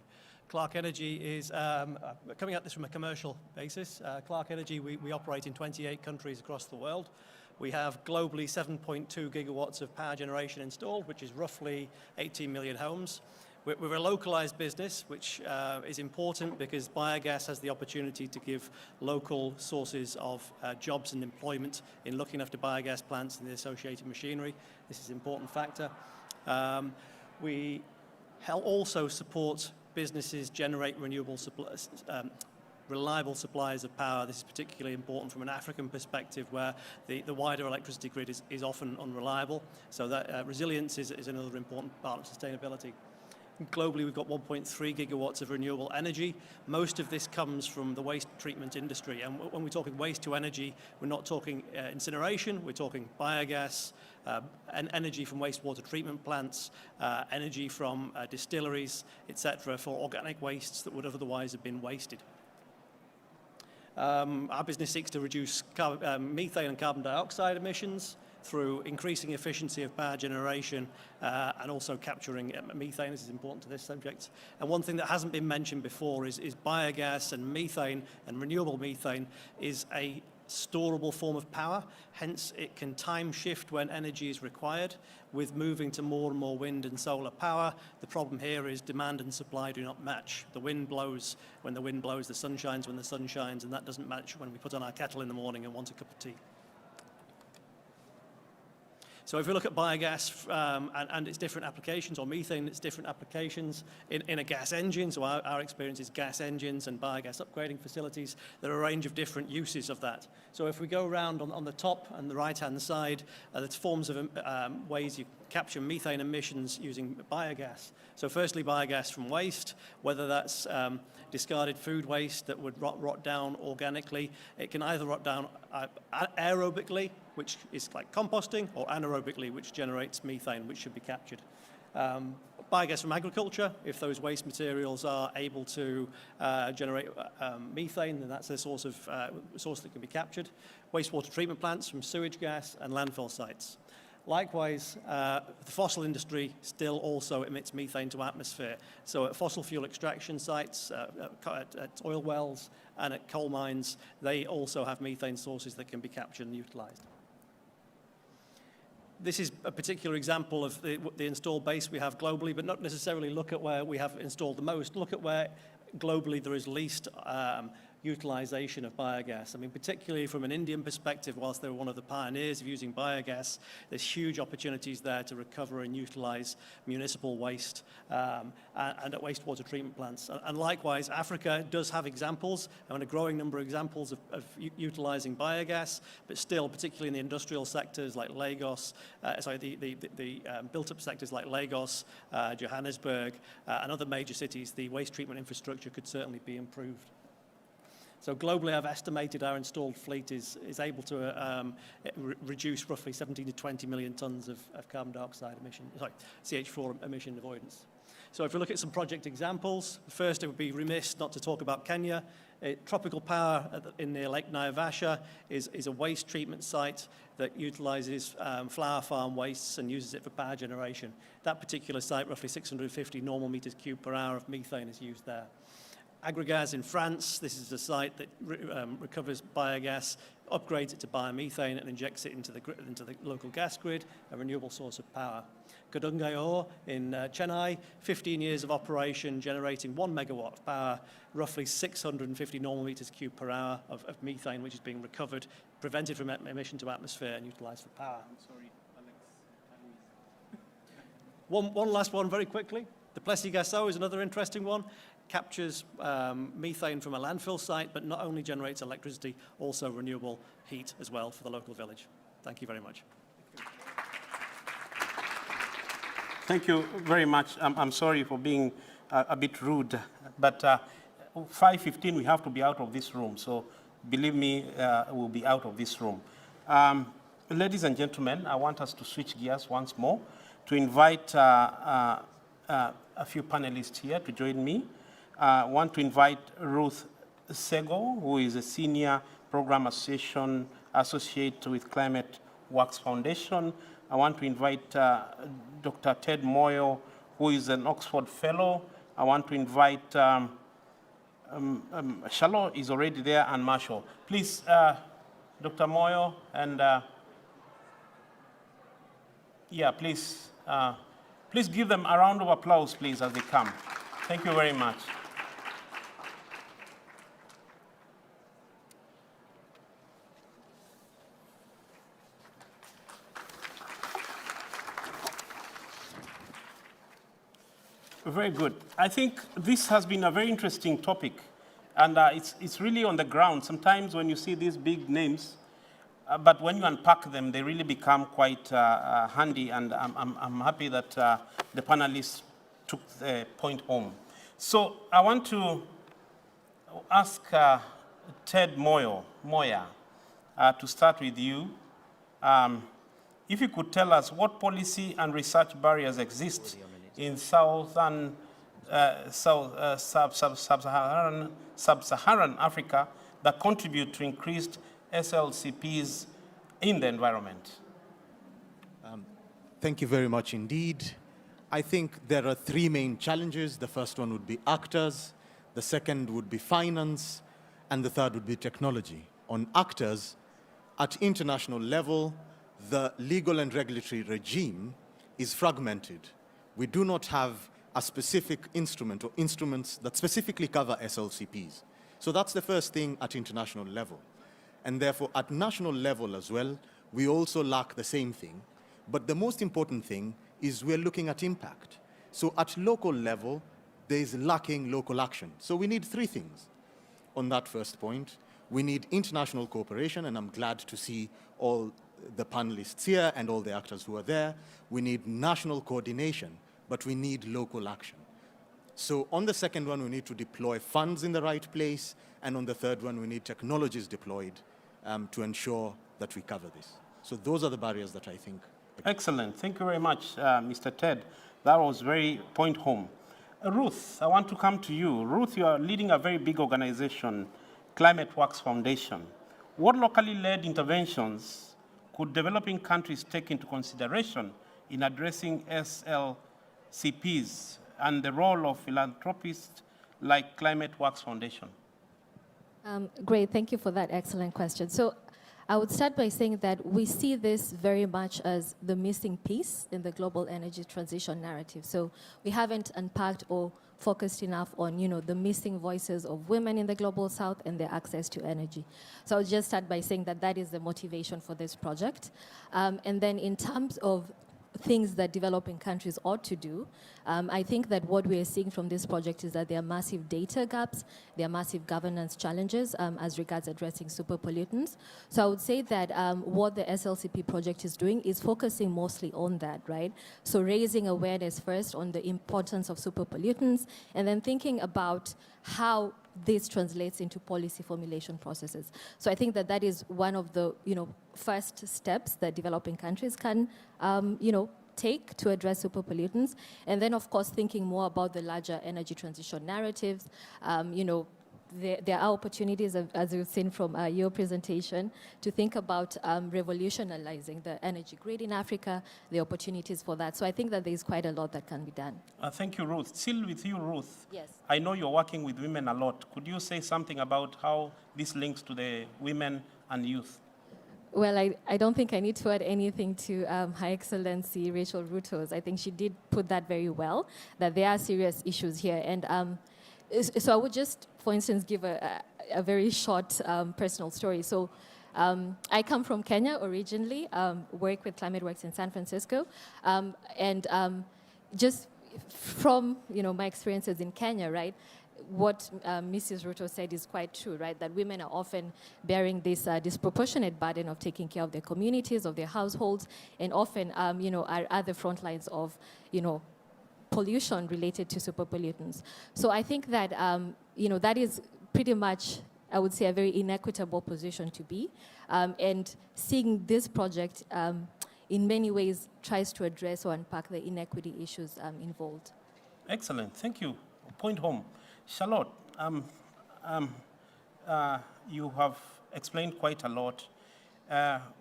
Clark Energy is coming at this from a commercial basis. Clark Energy, we operate in 28 countries across the world. We have globally 7.2 gigawatts of power generation installed, which is roughly 18 million homes. We're a localized business, which is important because biogas has the opportunity to give local sources of jobs and employment in looking after biogas plants and the associated machinery. This is an important factor. We also support businesses generate renewable reliable supplies of power. This is particularly important from an African perspective, where the wider electricity grid is often unreliable. So that resilience is another important part of sustainability. Globally, we've got 1.3 gigawatts of renewable energy. Most of this comes from the waste treatment industry. And when we're talking waste to energy, we're not talking incineration, we're talking biogas, energy from wastewater treatment plants, energy from distilleries, etc., for organic wastes that would otherwise have been wasted. Our business seeks to reduce methane and carbon dioxide emissions through increasing efficiency of power generation and also capturing methane. This is important to this subject. And one thing that hasn't been mentioned before is biogas and methane and renewable methane is a storable form of power, hence it can time shift when energy is required. With moving to more and more wind and solar power, the problem here is demand and supply do not match. The wind blows when the wind blows, the sun shines when the sun shines, and that doesn't match when we put on our kettle in the morning and want a cup of tea. So if we look at biogas and its different applications, or methane, its different applications in a gas engine, so our experience is gas engines and biogas upgrading facilities, there are a range of different uses of that. So if we go around on the top and the right-hand side, there's forms of ways you capture methane emissions using biogas. So firstly, biogas from waste, whether that's discarded food waste that would rot down organically. It can either rot down aerobically, which is like composting, or anaerobically, which generates methane, which should be captured. Biogas from agriculture, if those waste materials are able to generate methane, then that's a source that can be captured. Wastewater treatment plants from sewage gas and landfill sites. Likewise, the fossil industry still also emits methane to atmosphere. So at fossil fuel extraction sites, at oil wells, and at coal mines, they also have methane sources that can be captured and utilized. This is a particular example of the installed base we have globally, but not necessarily look at where we have installed the most. Look at where globally there is least utilization of biogas. I mean, particularly from an Indian perspective, whilst they're one of the pioneers of using biogas, there's huge opportunities there to recover and utilize municipal waste and at wastewater treatment plants. And likewise, Africa does have examples, and a growing number of examples of utilizing biogas, but still, particularly in the industrial sectors like Lagos, the built-up sectors like Lagos, Johannesburg, and other major cities, the waste treatment infrastructure could certainly be improved. So globally, I've estimated our installed fleet is able to reduce roughly 17 to 20 million tons of carbon dioxide emission, CH4 emission avoidance. So if we look at some project examples, first it would be remiss not to talk about Kenya. Tropical Power in near Lake Naivasha is a waste treatment site that utilizes flower farm wastes and uses it for power generation. That particular site, roughly 650 normal meters cubed per hour of methane is used there. Agrigaz in France, this is a site that recovers biogas, upgrades it to biomethane and injects it into the local gas grid, a renewable source of power. Kadungayo in Chennai, 15 years of operation, generating 1 megawatt of power, roughly 650 normal meters cubed per hour of methane, which is being recovered, prevented from emission to atmosphere and utilized for power. I'm sorry, Alex. One last one very quickly. The Plessis Gasso is another interesting one. Captures methane from a landfill site, but not only generates electricity, also renewable heat as well for the local village. Thank you very much. Thank you very much. I'm sorry for being a bit rude, but 5:15 we have to be out of this room, so believe me, we'll be out of this room. Ladies and gentlemen, I want us to switch gears once more to invite a few panelists here to join me. I want to invite Ruth Sego, who is a Senior Program Associate with Climate Works Foundation. I want to invite Dr. Ted Moyo, who is an Oxford Fellow. I want to invite Charlotte is already there, and Marshall. Please, Dr. Moyo, and please give them a round of applause, please, as they come. Thank you very much. Very good. I think this has been a very interesting topic, and it's really on the ground. Sometimes when you see these big names, but when you unpack them, they really become quite handy, and I'm happy that the panelists took the point home. So I want to ask Ted Moya to start with you. If you could tell us what policy and research barriers exist in Sub-Saharan Africa that contribute to increased SLCPs in the environment. Thank you very much indeed. I think there are three main challenges. The first one would be actors, the second would be finance, and the third would be technology. on actors, at international level, the legal and regulatory regime is fragmented. We do not have a specific instrument or instruments that specifically cover SLCPs. So that's the first thing at international level. And therefore, at national level as well, we also lack the same thing. But the most important thing is we're looking at impact. So at local level, there is lacking local action. So we need three things. On that first point, we need international cooperation, and I'm glad to see all the panelists here and all the actors who are there. We need national coordination, but we need local action. So on the second one, we need to deploy funds in the right place, and on the third one, we need technologies deployed to ensure that we cover this. So those are the barriers that I think. Excellent. Thank you very much, Mr. Ted. That was very point home. Ruth, I want to come to you. Ruth, you are leading a very big organization, Climate Works Foundation. What locally led interventions could developing countries take into consideration in addressing SLCPs and the role of philanthropists like Climate Works Foundation? Great, thank you for that excellent question. So I would start by saying that we see this very much as the missing piece in the global energy transition narrative. So we haven't unpacked or focused enough on, the missing voices of women in the global south and their access to energy. So I'll just start by saying that that is the motivation for this project. And then in terms of things that developing countries ought to do, I think that what we are seeing from this project is that there are massive data gaps, there are massive governance challenges as regards addressing super pollutants. So I would say that what the SLCP project is doing is focusing mostly on that, right? So raising awareness first on the importance of super pollutants, and then thinking about how this translates into policy formulation processes. So I think that that is one of the, first steps that developing countries can, take to address super pollutants. And then, of course, thinking more about the larger energy transition narratives. There are opportunities, as you've seen from your presentation, to think about revolutionizing the energy grid in Africa, the opportunities for that. So I think that there is quite a lot that can be done. Thank you, Ruth. Still with you, Ruth. Yes. I know you're working with women a lot. Could you say something about how this links to the women and youth? Well, I don't think I need to add anything to Her Excellency Rachel Ruto's. I think she did put that very well, that there are serious issues here. And so I would just, for instance, give a very short personal story. So I come from Kenya originally, work with Climate Works in San Francisco. Just from, my experiences in Kenya, right, what Mrs. Ruto said is quite true, right? That women are often bearing this disproportionate burden of taking care of their communities, of their households, and often, are at the front lines of, pollution related to super pollutants. So I think that, that is pretty much, I would say, a very inequitable position to be. And seeing this project, in many ways, tries to address or unpack the inequity issues involved. Excellent. Thank you. Point home. Charlotte, you have explained quite a lot.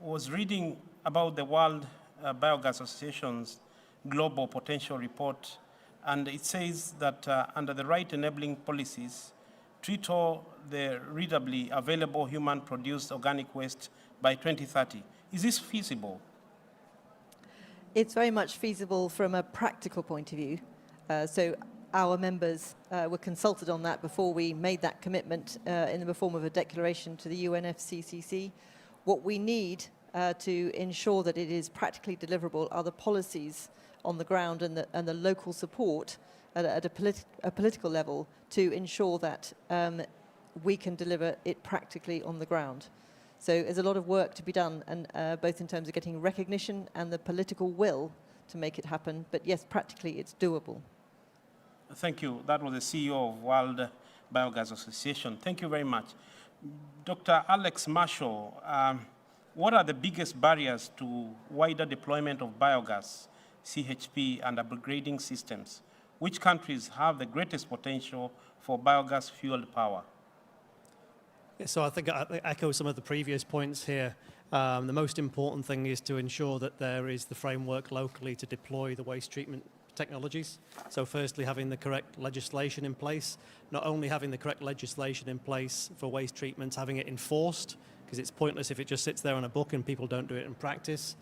Was reading about the World Biogas Association's Global Potential Report, and it says that under the right enabling policies, treat all the readily available human-produced organic waste by 2030. Is this feasible? It's very much feasible from a practical point of view. So our members were consulted on that before we made that commitment in the form of a declaration to the UNFCCC. What we need to ensure that it is practically deliverable are the policies on the ground and the local support at a political level to ensure that we can deliver it practically on the ground. So there's a lot of work to be done, and both in terms of getting recognition and the political will to make it happen. But yes, practically it's doable. Thank you. That was the CEO of World Biogas Association. Thank you very much. Dr. Alex Marshall, what are the biggest barriers to wider deployment of biogas, CHP, and upgrading systems? Which countries have the greatest potential for biogas-fueled power? So I think I echo some of the previous points here. The most important thing is to ensure that there is the framework locally to deploy the waste treatment technologies. So firstly, having the correct legislation in place, not only having the correct legislation in place for waste treatment, having it enforced because it's pointless if it just sits there on a book and people don't do it in practice.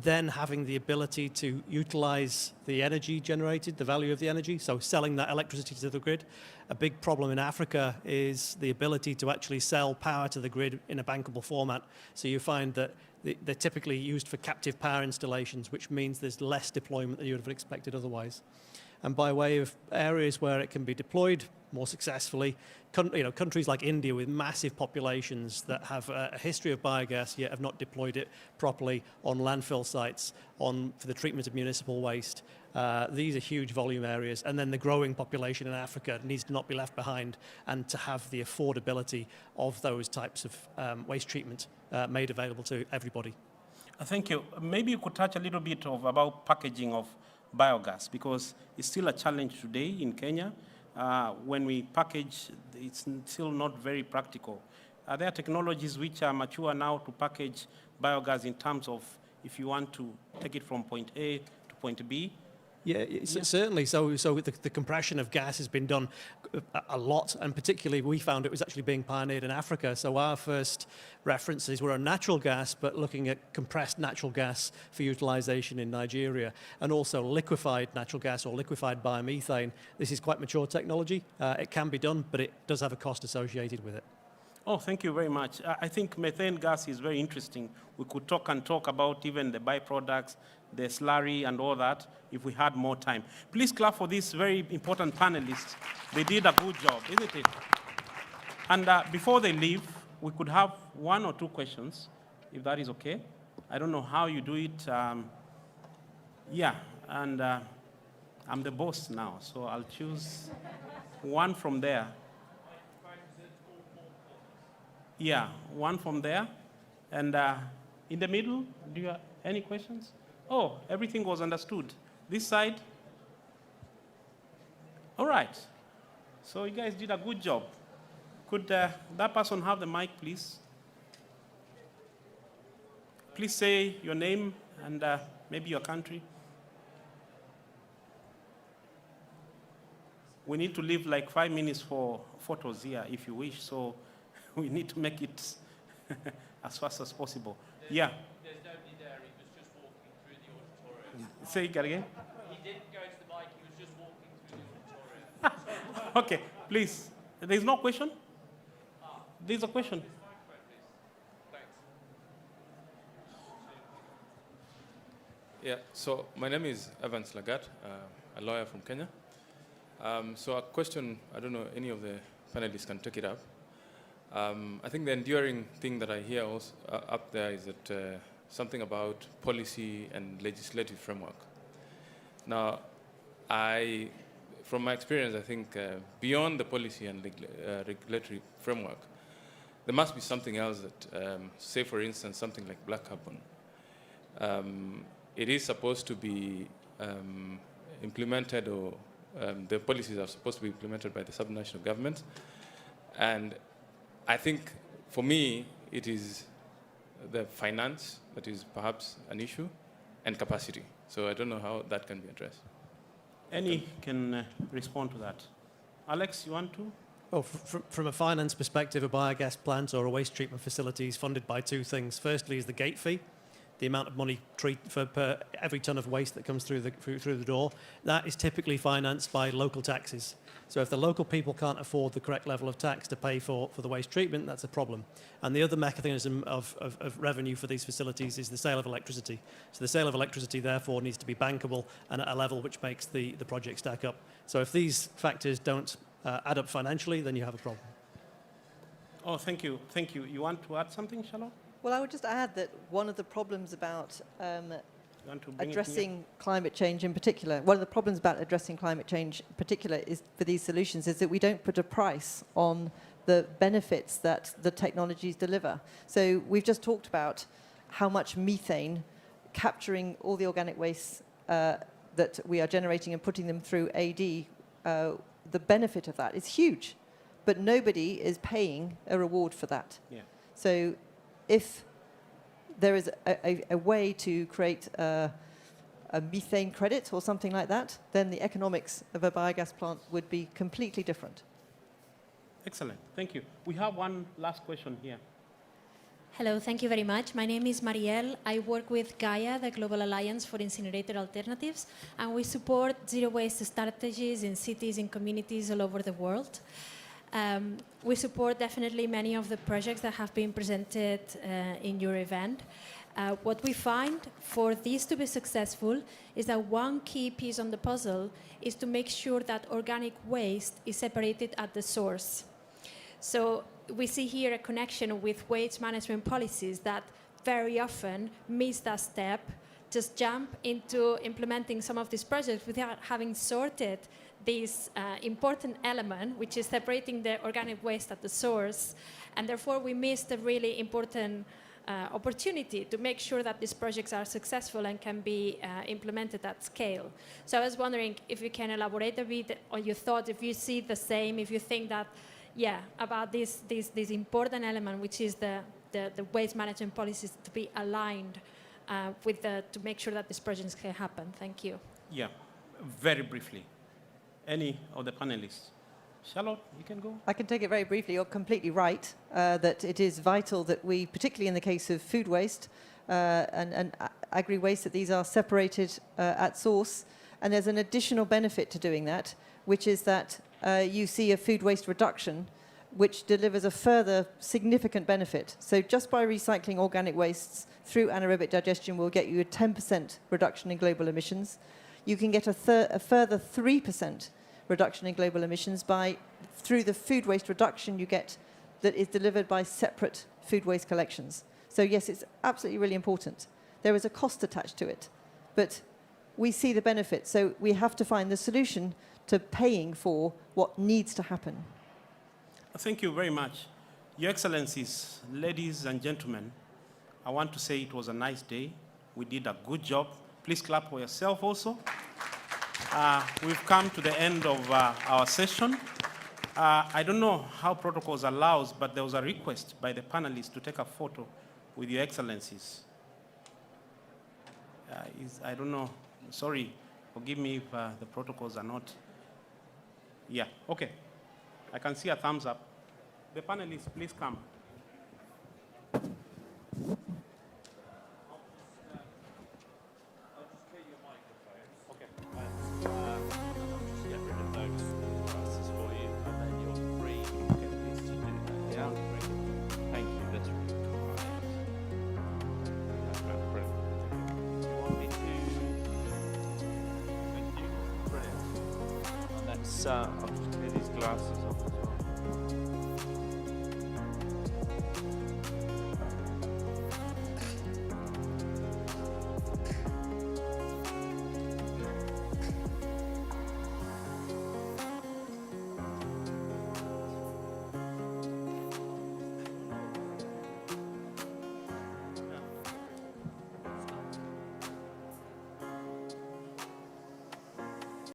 Then having the ability to utilize the energy generated, the value of the energy, so selling that electricity to the grid. A big problem in Africa is the ability to actually sell power to the grid in a bankable format. So you find that they're typically used for captive power installations, which means there's less deployment than you would have expected otherwise. And by way of areas where it can be deployed more successfully, countries like India with massive populations that have a history of biogas yet have not deployed it properly on landfill sites, for the treatment of municipal waste. These are huge volume areas. And then the growing population in Africa needs to not be left behind, and to have the affordability of those types of waste treatment made available to everybody. Thank you. Maybe you could touch a little bit about packaging of biogas, because it's still a challenge today in Kenya. When we package, it's still not very practical. Are there technologies which are mature now to package biogas in terms of if you want to take it from point A to point B? Yeah, certainly. So the compression of gas has been done a lot, and particularly we found it was actually being pioneered in Africa. So our first references were on natural gas, but looking at compressed natural gas for utilization in Nigeria, and also liquefied natural gas or liquefied biomethane. This is quite mature technology. It can be done, but it does have a cost associated with it. Oh, thank you very much. I think methane gas is very interesting. We could talk about even the byproducts, the slurry and all that if we had more time. Please clap for these very important panelists. They did a good job, isn't it? And before they leave, we could have 1 or 2 questions, if that is okay. I don't know how you do it. Yeah, and I'm the boss now, so I'll choose one from there. Yeah, one from there. And in the middle, do you have any questions? Oh, everything was understood. This side? All right. So you guys did a good job. Could that person have the mic, please? Please say your name and maybe your country. We need to leave like 5 minutes for photos here, if you wish. So we need to make it as fast as possible. Yeah. There's nobody there. He was just walking through the auditorium. Say it again. He didn't go to the mic. He was just walking through the auditorium. Okay, please. There's no question? There's a question. Thanks. Yeah, so my name is Evans Lagat, a lawyer from Kenya. So a question, I don't know, any of the panelists can take it up. I think the enduring thing that I hear also, up there is that something about policy and legislative framework. Now, from my experience, I think beyond the policy and regulatory framework, there must be something else that, say for instance, something like black carbon. It is supposed to be implemented, or the policies are supposed to be implemented by the subnational government. And I think, for me, it is the finance that is perhaps an issue, and capacity. So I don't know how that can be addressed. Any can respond to that. Alex, you want to? Well, from a finance perspective, a biogas plant or a waste treatment facility is funded by 2 things. Firstly is the gate fee, the amount of money per every ton of waste that comes through the door. That is typically financed by local taxes. So if the local people can't afford the correct level of tax to pay for the waste treatment, that's a problem. And the other mechanism of revenue for these facilities is the sale of electricity. So the sale of electricity, therefore, needs to be bankable and at a level which makes the project stack up. So if these factors don't add up financially, then you have a problem. Oh, thank you. Thank you. You want to add something, Charlotte? Well, I would just add that one of the problems about addressing climate change in particular, one of the problems about addressing climate change in particular is for these solutions is that we don't put a price on the benefits that the technologies deliver. So we've just talked about how much methane, capturing all the organic wastes that we are generating and putting them through AD, the benefit of that is huge, but nobody is paying a reward for that. Yeah. So if there is a way to create a methane credit or something like that, then the economics of a biogas plant would be completely different. Excellent. Thank you. We have one last question here. Hello, thank you very much. My name is Marielle. I work with Gaia, the Global Alliance for Incinerator Alternatives, and we support zero waste strategies in cities and communities all over the world. We support definitely many of the projects that have been presented in your event. What we find for this to be successful is that one key piece on the puzzle is to make sure that organic waste is separated at the source. So we see here a connection with waste management policies that very often miss that step, just jump into implementing some of these projects without having sorted this important element, which is separating the organic waste at the source. And therefore, we miss the really important opportunity to make sure that these projects are successful and can be implemented at scale. So I was wondering if you can elaborate a bit on your thoughts, if you see the same, if you think that, about this important element, which is the waste management policies to be aligned to make sure that these projects can happen. Thank you. Yeah, very briefly. Any of the panelists? Charlotte, you can go. I can take it very briefly. You're completely right that it is vital that we, particularly in the case of food waste and agri-waste, that these are separated at source. And there's an additional benefit to doing that, which is that you see a food waste reduction, which delivers a further significant benefit. So just by recycling organic wastes through anaerobic digestion will get you a 10% reduction in global emissions. You can get a further 3% reduction in global emissions through the food waste reduction you get that is delivered by separate food waste collections. So yes, it's absolutely really important. There is a cost attached to it, but we see the benefit. So we have to find the solution to paying for what needs to happen. Thank you very much. Your Excellencies, ladies and gentlemen, I want to say it was a nice day. We did a good job. Please clap for yourself also. We've come to the end of our session. I don't know how protocols allows, but there was a request by the panelists to take a photo with Your Excellencies. I don't know. Sorry, forgive me if the protocols are not. Yeah, okay. I can see a thumbs up. The panelists, please come. I'll just clear these glasses off.